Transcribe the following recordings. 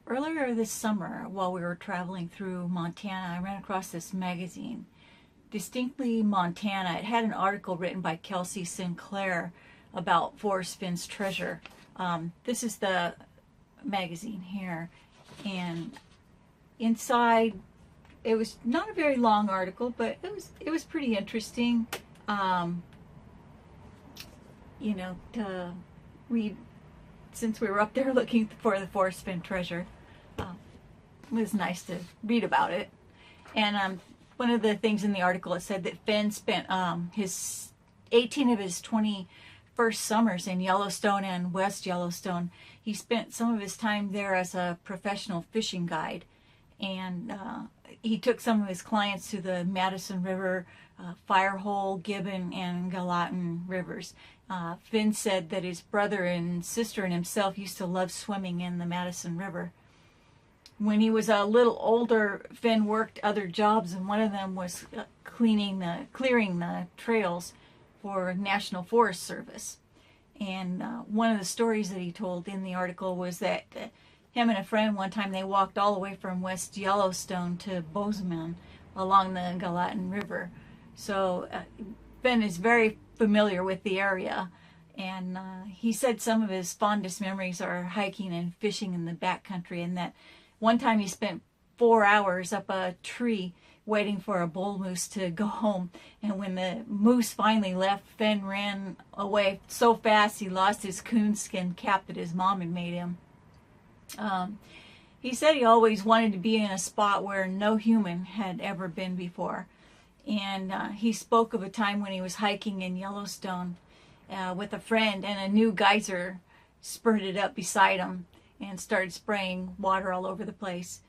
Earlier this summer, while we were traveling through Montana, I ran across this magazine, Distinctly Montana. It had an article written by Kelsey Sinclair about Forrest Fenn's treasure. This is the magazine here, and inside it was not a very long article, but it was pretty interesting. Um, to read, since we were up there looking for the Forrest Fenn treasure. Um, it was nice to read about it. And one of the things in the article, it said that Fenn spent his 18 of his 21st summers in Yellowstone and West Yellowstone. He spent some of his time there as a professional fishing guide, and he took some of his clients to the Madison River, Firehole, Gibbon, and Gallatin rivers. Fenn said that his brother and sister and himself used to love swimming in the Madison River. When he was a little older, Fenn worked other jobs, and one of them was clearing the trails for National Forest Service. And one of the stories that he told in the article was that him and a friend, one time, they walked all the way from West Yellowstone to Bozeman along the Gallatin River. So Fenn is very familiar with the area, and he said some of his fondest memories are hiking and fishing in the backcountry, and that one time he spent 4 hours up a tree waiting for a bull moose to go home, and when the moose finally left, Fenn ran away so fast he lost his coonskin cap that his mom had made him. He said he always wanted to be in a spot where no human had ever been before. And he spoke of a time when he was hiking in Yellowstone with a friend, and a new geyser spurted up beside him and started spraying water all over the place.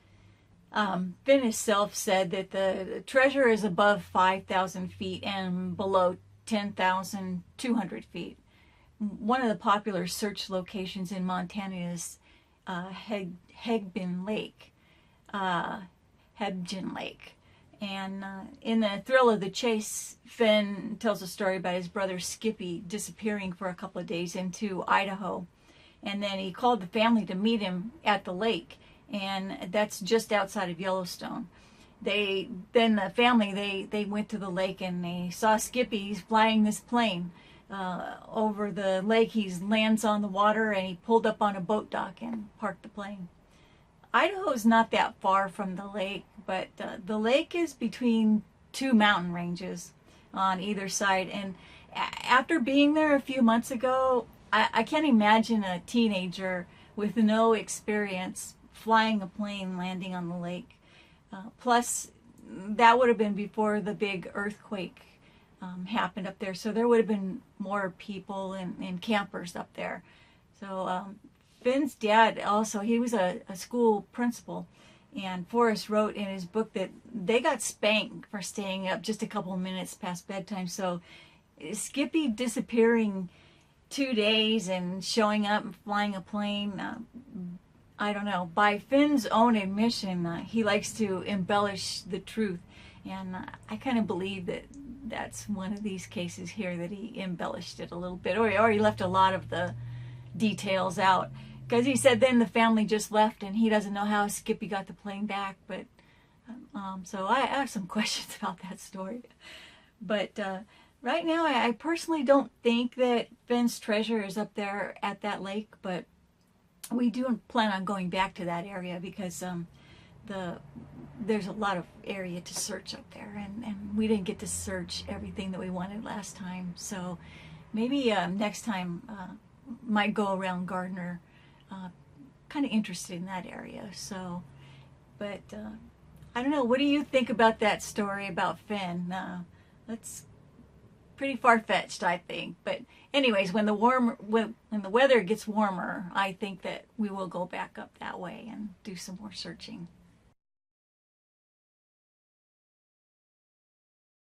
Fenn himself said that the treasure is above 5,000 feet and below 10,200 feet. One of the popular search locations in Montana is Hebgen Lake. Hebgen Lake. And in the thrill of the chase, Fenn tells a story about his brother Skippy disappearing for a couple of days into Idaho. And then he called the family to meet him at the lake, and that's just outside of Yellowstone. Then the family, they went to the lake, and they saw Skippy. He's flying this plane over the lake. He lands on the water, and he pulled up on a boat dock and parked the plane. Idaho's not that far from the lake, but the lake is between two mountain ranges on either side. And after being there a few months ago, I can't imagine a teenager with no experience flying a plane landing on the lake. Plus, that would have been before the big earthquake happened up there, so there would have been more people and campers up there. So Fenn's dad also, he was a school principal, and Forrest wrote in his book that they got spanked for staying up just a couple of minutes past bedtime. So Skippy disappearing 2 days and showing up and flying a plane, I don't know. By Fenn's own admission, he likes to embellish the truth, and I kind of believe that that's one of these cases here, that he embellished it a little bit, or he left a lot of the details out, because he said then the family just left and he doesn't know how Skippy got the plane back. But so I have some questions about that story. But right now, I personally don't think that Fenn's treasure is up there at that lake, but we do plan on going back to that area because there's a lot of area to search up there, and we didn't get to search everything that we wanted last time. So maybe next time might go around Gardner. Kind of interested in that area. So, but I don't know. What do you think about that story about Fenn? That's pretty far-fetched, I think. But anyways, when the weather gets warmer, I think that we will go back up that way and do some more searching.